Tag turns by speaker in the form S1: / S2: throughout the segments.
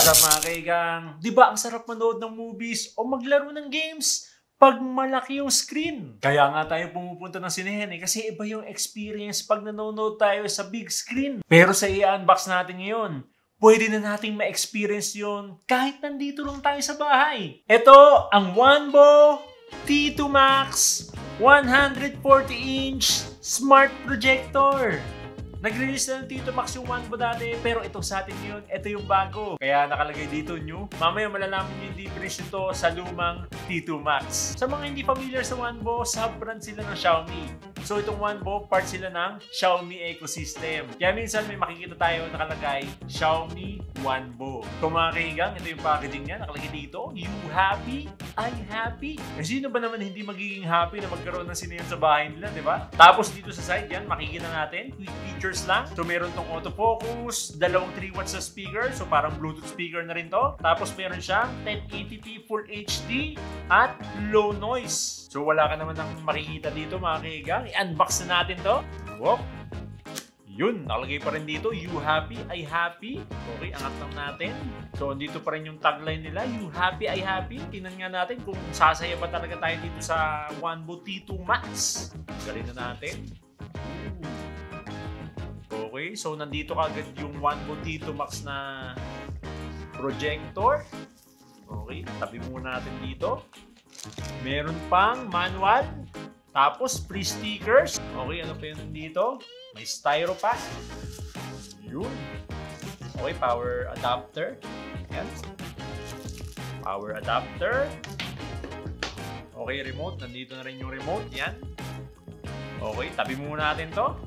S1: What's up mga kaigang? Di ba ang sarap manood ng movies o maglaro ng games pag malaki yung screen? Kaya nga tayo pumupunta ng sinehan kasi iba yung experience pag nanonood tayo sa big screen. Pero sa i-unbox natin ngayon, pwede na nating ma-experience yun kahit nandito lang tayo sa bahay. Ito ang Wanbo T2 Max 140-inch Smart Projector. Nag-release na ng T2 Max yung Wanbo dati, pero ito sa atin yun, ito yung bago. Kaya nakalagay dito new. Mamaya malalaman nyo yung difference nito sa lumang T2 Max. Sa mga hindi familiar sa Wanbo, sub-brand sila ng Xiaomi. So itong Wanbo, part sila ng Xiaomi ecosystem. Kaya minsan may makikita tayo nakalagay Xiaomi Wanbo. Kung mga kaigang, ito yung packaging niya, nakalagay dito, you happy? I happy? Sino ba naman hindi magiging happy na magkaroon ng sinehan sa bahay nila, di ba? Tapos dito sa side yan, makikita natin, quick features lang. So meron tong autofocus, dalawang 3 watts na speaker, so parang Bluetooth speaker na rin to. Tapos meron siyang 1080p Full HD at low noise. So wala ka naman ng makikita dito mga kaigang. I-unbox na natin to. Whoop! Yun, nakalagay pa rin dito, you happy, I happy. Okay, angat lang natin. So, andito pa rin yung tagline nila, you happy, I happy. Tingnan nga natin kung sasaya ba talaga tayo dito sa Wanbo T2 Max. Galing na natin. Okay, so nandito kagad yung Wanbo T2 Max na projector. Okay, tabi muna natin dito. Meron pang manual. Tapos, free stickers. Okay, ano pa yun dito? May styro pa. Yun. Okay, power adapter. Yan. Power adapter. Okay, remote. Nandito na rin yung remote. Yan. Okay, tabi muna natin to.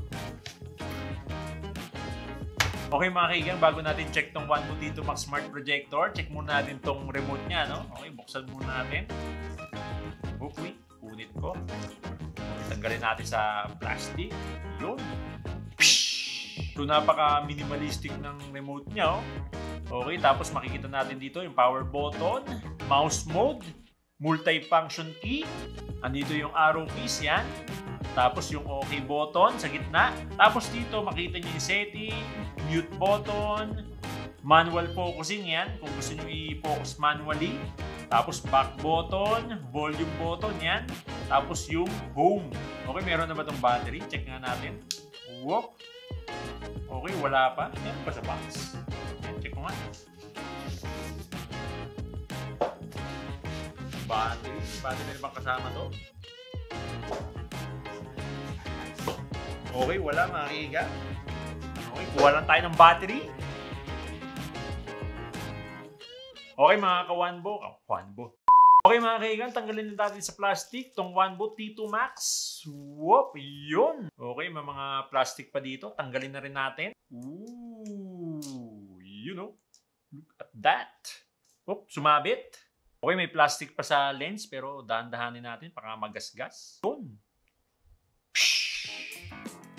S1: Okay mga kaigang, bago natin check tong Wanbo T2 Max Smart Projector, check muna natin tong remote niya, no? Okay, buksan muna natin. Okay, punit ko. Tanggalin natin sa plastic. Yun. So, napaka-minimalistic ng remote niya. Oh. Okay, tapos makikita natin dito yung power button, mouse mode, multi-function key. Andito yung arrow keys, yan. Tapos yung OK button sa gitna. Tapos dito makita niyo yung setting, mute button, manual focusing, yan. Kung gusto niyo i-focus manually. Tapos back button, volume button, yan. Tapos yung home. Okay, meron na ba itong battery? Check nga natin. Whoop. Okay, wala pa. Yan pa sa box. Yan, check ko nga. Battery. Battery na bang kasama to? Okay, wala mga kaiga. Okay, kuha lang tayo ng battery. Okay mga ka-Wanbo. Okay mga kaigan, tanggalin na natin sa plastic tong Wanbo T2 Max. Whoop, yun. Okay, may mga plastic pa dito. Tanggalin na rin natin. Ooh, you know. Look at that. Whoop, sumabit. Okay, may plastic pa sa lens pero dahan-dahanin natin baka magasgas. Yun.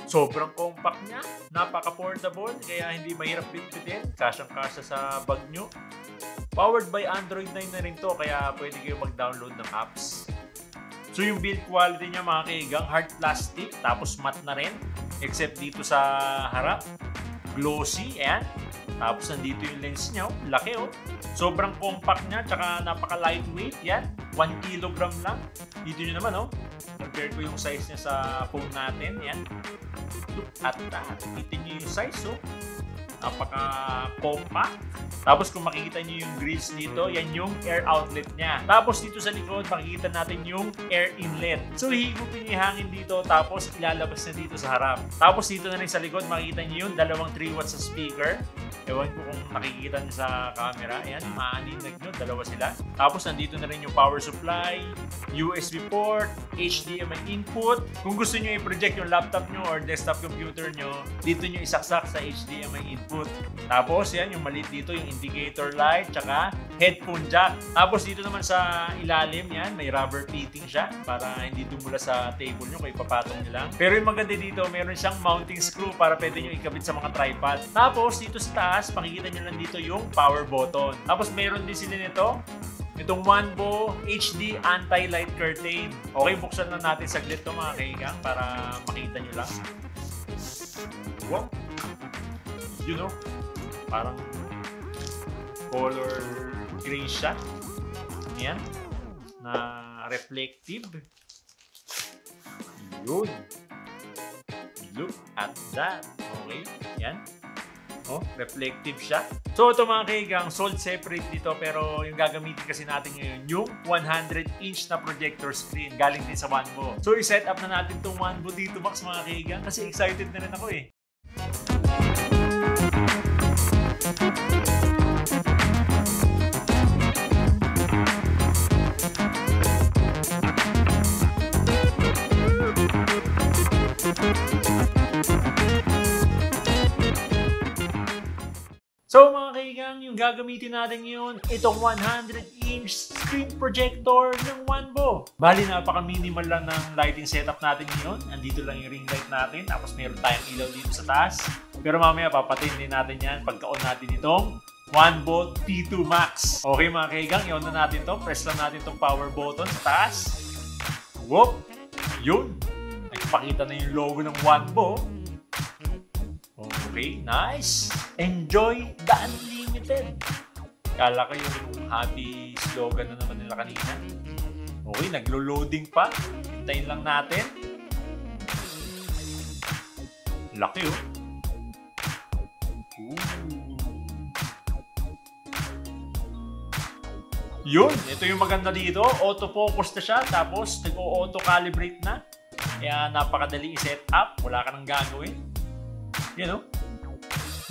S1: Sobrang compact niya. Napaka-portable kaya hindi mahirap bitbitin. Kasyang-kasya sa bag nyo. Powered by Android 9 na rin to, kaya pwede kayo mag-download ng apps. So yung build quality niya mga kaigang, hard plastic, tapos matte na rin. Except dito sa harap, glossy, ayan. Tapos nandito yung lens niya, oh. Laki oh. Sobrang compact niya, tsaka napaka-lightweight, yan. 1 kilogram lang. Dito nyo naman oh. Compare ko yung size niya sa phone natin, yan. Look at that. Kita nyo yung size oh. Napaka-compact. Tapos kung makikita nyo yung grills dito, yan yung air outlet niya. Tapos dito sa likod, makikita natin yung air inlet. So hihigupin yung hangin dito, tapos ilalabas na dito sa harap. Tapos dito na rin sa likod, makikita nyo yung dalawang 3 watts na speaker. Ewan ko kung nakikita nyo sa camera. Ayan, maaninag nyo, dalawa sila. Tapos nandito na rin yung power supply, USB port, HDMI input. Kung gusto nyo i-project yung laptop nyo or desktop computer nyo, dito nyo isaksak sa HDMI input. Tapos yan, yung maliit dito, yung indicator light, tsaka headphone jack. Tapos dito naman sa ilalim, yan, may rubber fitting siya para hindi dumula sa table nyo kung ipapatong nyo lang. Pero yung maganda dito, meron siyang mounting screw para pwede nyo ikabit sa mga tripod. Tapos dito sa taas, makikita nyo lang dito yung power button. Tapos meron din sila nito, itong Wanbo HD Anti-Light Curtain. Okay, buksan lang natin saglit to mga kaigang para makita nyo lang. Wow! You know, parang color gray siya. Yan. Na reflective. Yun. Look at that. Okay. Yan. Oh, reflective siya. So ito mga kaigang, sold separate dito pero yung gagamitin kasi natin ngayon yung 100-inch na projector screen galing din sa Wanbo. So i-set up na natin tong Wanbo dito Max mga kaigang kasi excited na rin ako eh. So mga kaigang, yung gagamitin natin yun, itong 100-inch screen projector ng Wanbo. Bali, napaka-minimal lang ng lighting setup natin ngayon. Andito lang yung ring light natin, tapos meron tayong ilaw dito sa taas. Pero mamaya papatayin din natin yan pagka-on natin itong Wanbo T2 Max. Okay mga kaigang, i-on na natin to. Press lang natin itong power button sa taas. Whoop! Yun! Nagpakita na yung logo ng Wanbo. Okay, nice! Enjoy the unlimited! Kala ko yung happy slogan na naman nila kanina. Okay, naglo-loading pa. Hintayin lang natin. Laki oh. Ooh. Yun, ito yung maganda dito. Auto-focus na siya, tapos nag-auto-calibrate na. Kaya napakadali i-set up. Wala ka nang gagawin. You know?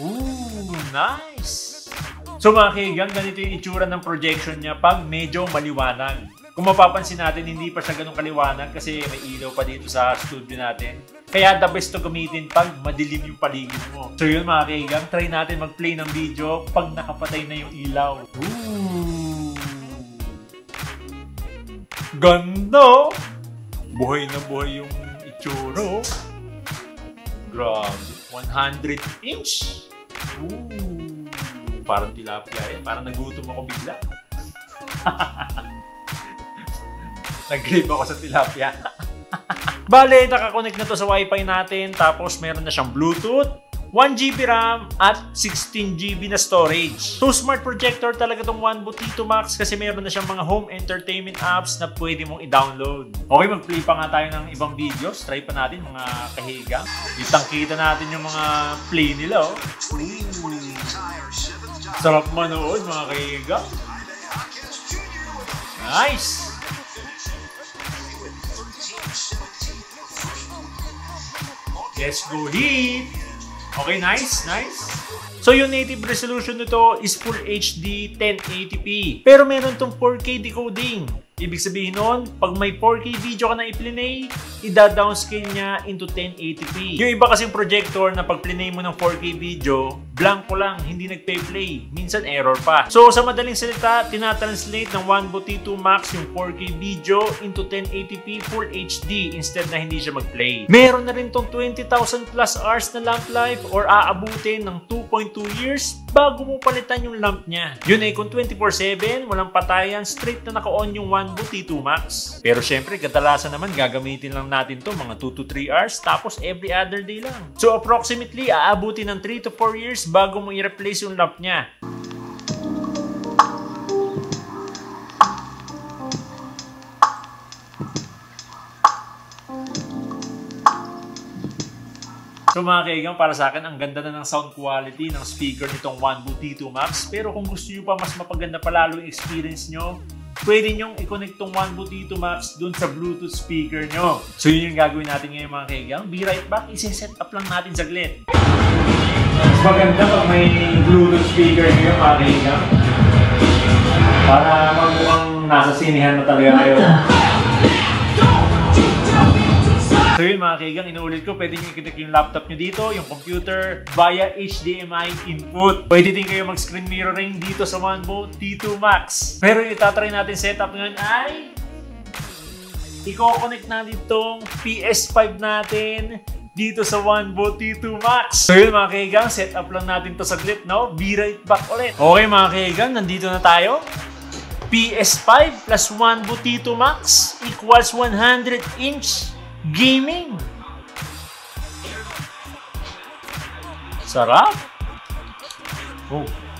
S1: Ooh, nice! So mga kaigang, ganito yung itsura ng projection niya pag medyo maliwanag. Kung mapapansin natin, hindi pa siya ganun kaliwanag kasi may ilaw pa dito sa studio natin. Kaya the best to gamitin pag madilim yung paligid mo. So yun mga kaigang, try natin mag-play ng video pag nakapatay na yung ilaw. Ooh! Ganda! Buhay na buhay yung itsura. Grabe. 100-inch? Ooh, parang tilapia eh. Parang nagutom ako bigla. Nag-grip ako sa tilapia. Bale, nakakonect na to sa Wi-Fi natin. Tapos meron na siyang Bluetooth, 1GB RAM at 16GB na storage. So smart projector talaga tong Wanbo T2 Max kasi meron na siyang mga home entertainment apps na pwede mong i-download. Okay, mag-play pa nga tayo ng ibang videos. Try pa natin mga kahiga. Kitang-kita natin yung mga play nila. Oh. Sarap manood mga kahiga. Nice! Let's go hit! Okay, nice, nice. So yung native resolution nito is Full HD 1080p. Pero meron tong 4K decoding. Ibig sabihin nun, pag may 4K video ka na i-play, i-downscale niya into 1080p. Yung iba kasing projector na pag play mo ng 4K video, blanco lang, hindi nagpe-play. Minsan error pa. So sa madaling salita, tinatranslate ng Wanbo T2 Max yung 4K video into 1080p Full HD instead na hindi siya mag-play. Meron na rin tong 20,000 plus hours na lamp life or aabutin ng 2.2 years bago mo palitan yung lamp niya. Yun ay kung 24/7, walang patayan, straight na naka-on yung Wanbo T2 Max. Pero syempre, kadalasan naman gagamitin lang natin to mga 2 to 3 hours tapos every other day lang. So approximately, aabutin ng 3 to 4 years bago mo i-replace yung lamp niya. So mga kaigang, para sa akin, ang ganda na ng sound quality ng speaker nitong Wanbo T2 Max. Pero kung gusto nyo pa mas mapaganda pa lalo yung experience nyo, pwede nyong i-connect tong Wanbo T2 Max dun sa Bluetooth speaker nyo. So yun yung gagawin natin ngayon mga kaigang. Be right back, isi-set up lang natin saglit. Mas maganda pag may Bluetooth speaker nyo mga kaigang. Para magmukhang nasa sinihan na talaga kayo. So yun mga kaigang, inuulit ko, pwede nyo i-connect yung laptop nyo dito, yung computer, via HDMI input. Pwede din kayo mag-screen mirroring dito sa Wanbo T2 Max. Pero yung itatry natin setup ngayon ay i-connect natin itong PS5 natin dito sa Wanbo T2 Max. So yun mga kaigang, setup lang natin to saglit, no? Be right back ulit. Okay mga kaigang, nandito na tayo. PS5 plus Wanbo T2 Max equals 100-inch gaming. Sarap.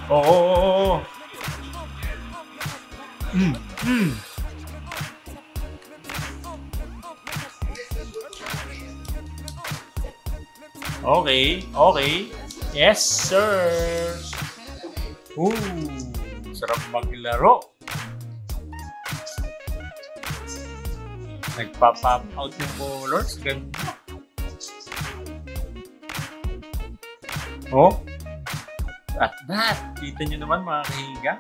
S1: Oh. Okay, okay. Yes, sir. Ooh, sarap maglaro. Nagpa-pop out yung colors. Ganda. Oh, at that. Kita nyo naman mga kahiga.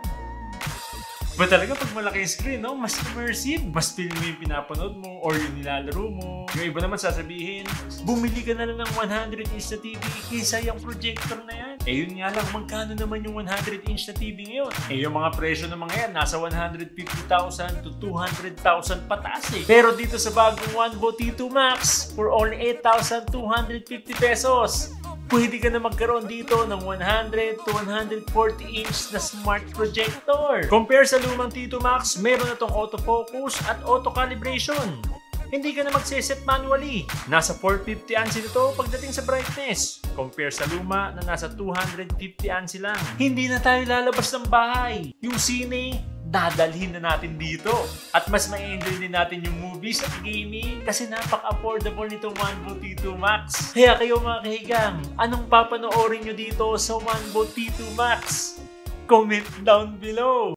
S1: Ba talaga pag malaki yung screen, no? Mas immersive. Mas feel mo yung pinapanood mo or yung nilalaro mo. Yung iba naman sasabihin, bumili ka na lang ng 100-inch na TV kaysa yung projector na yan. Eh yun nga lang, magkano naman yung 100-inch na TV ngayon? Eh yung mga presyo ng mga yan, nasa 150,000 to 200,000 pataas eh. Pero dito sa bagong OneBo T2 Max, for only 8,250 pesos, pwede ka na magkaroon dito ng 100 to 140 inch na smart projector. Compare sa lumang T2 Max, meron na tong autofocus at auto calibration. Hindi ka na magsiset manually. Nasa 450 ANSI nito pagdating sa brightness. Compare sa luma na nasa 250 ANSI lang. Hindi na tayo lalabas ng bahay. Yung sine, dadalhin na natin dito. At mas ma-enjoy din natin yung movies at gaming kasi napaka-affordable nitong OneBo T2 Max. Kaya kayo mga kahigang, anong papanoorin nyo dito sa OneBo T2 Max? Comment down below!